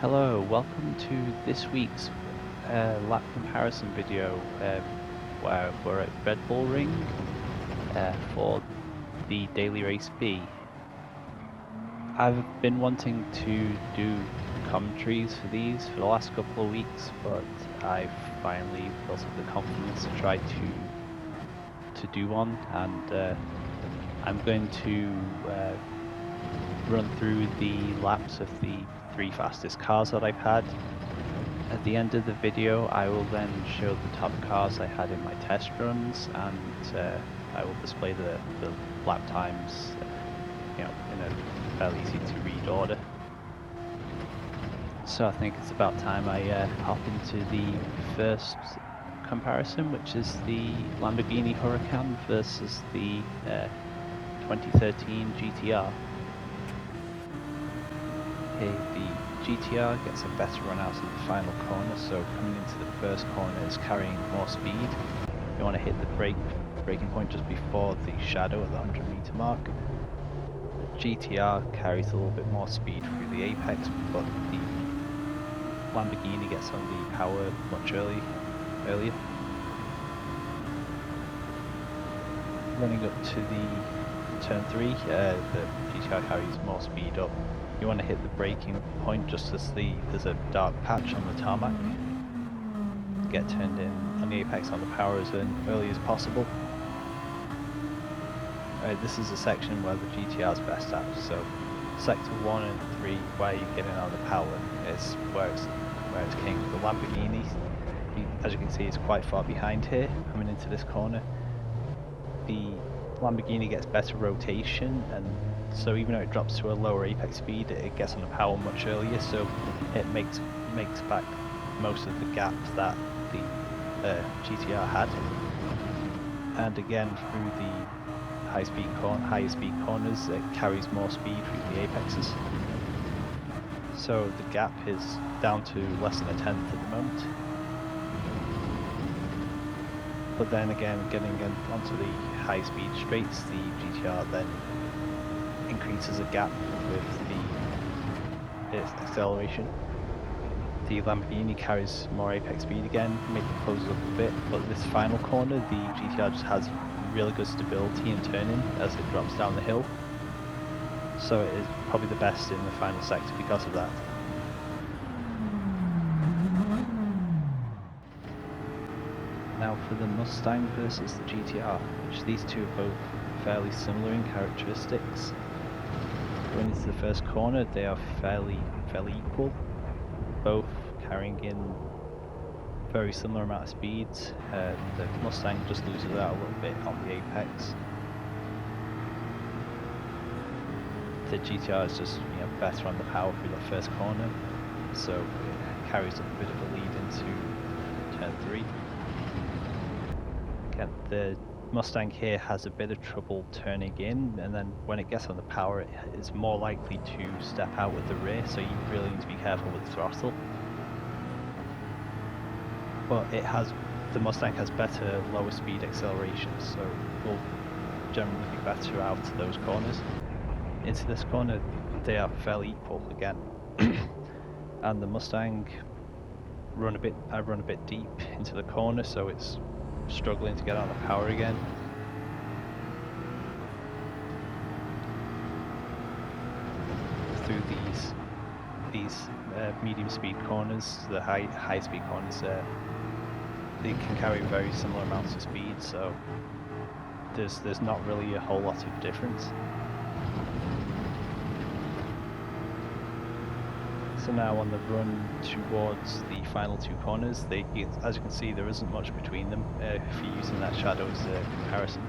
Hello, welcome to this week's lap comparison video where we're at Red Bull Ring for the Daily Race B. I've been wanting to do commentaries for these for the last couple of weeks, but I've finally built up the confidence to try to do one, and I'm going to run through the laps of the 3 fastest cars that I've had. At the end of the video, I will then show the top cars I had in my test runs, and I will display the lap times, in a fairly easy to read order. So I think it's about time I hop into the first comparison, which is the Lamborghini Huracan versus the 2013 GTR. Okay, the GTR gets a better run out of the final corner, so coming into the first corner is carrying more speed. You want to hit the braking point just before the shadow at the 100-meter mark. The GTR carries a little bit more speed through the apex, but the Lamborghini gets on the power much earlier. Running up to the turn 3, the GTR carries more speed up. You want to hit the braking point just as there's a dark patch on the tarmac. Get turned in on the apex on the power as early as possible. This is a section where the GTR is best at, so sector 1 and 3 where you're getting on the power is where it's king. The Lamborghini, as you can see, is quite far behind here coming into this corner. The Lamborghini gets better rotation, and so even though it drops to a lower apex speed, it gets on the power much earlier, so it makes back most of the gaps that the GTR had. And again, through the higher speed corners, it carries more speed through the apexes. So the gap is down to less than a tenth at the moment. But then again, getting onto the high speed straights, the GTR then increases a gap with its acceleration. The Lamborghini carries more apex speed again, maybe closes up a bit, but this final corner the GTR just has really good stability in turning as it drops down the hill. So it is probably the best in the final sector because of that. Now for the Mustang versus the GTR, which these two are both fairly similar in characteristics. Going into the first corner, they are fairly equal, both carrying in very similar amount of speeds. The Mustang just loses out a little bit on the apex. The GTR is just better on the power through the first corner, so it carries up a bit of a lead into turn 3. Again, the Mustang here has a bit of trouble turning in, and then when it gets on the power it is more likely to step out with the rear, so you really need to be careful with the throttle. But the Mustang has better lower speed acceleration, so will generally be better out to those corners. Into this corner they are fairly equal again. And the Mustang I run a bit deep into the corner, so it's struggling to get on the power again. Through these medium speed corners, the high speed corners, they can carry very similar amounts of speed, so there's not really a whole lot of difference. So now on the run towards the final 2 corners, as you can see, there isn't much between them if you're using that shadow as a comparison.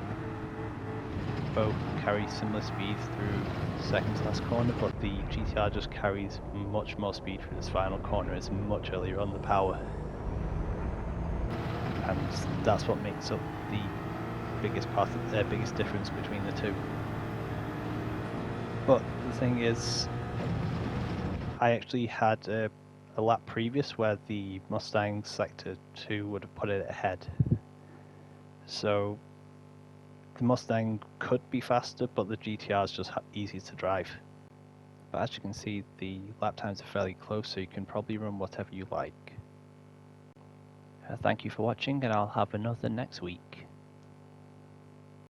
Both carry similar speed through second to last corner, but the GTR just carries much more speed through this final corner. It's much earlier on the power, and that's what makes up the biggest difference between the two. But the thing is, I actually had a lap previous where the Mustang sector 2 would have put it ahead. So the Mustang could be faster, but the GTR is just easy to drive. but as you can see, the lap times are fairly close, so you can probably run whatever you like. Thank you for watching, and I'll have another next week.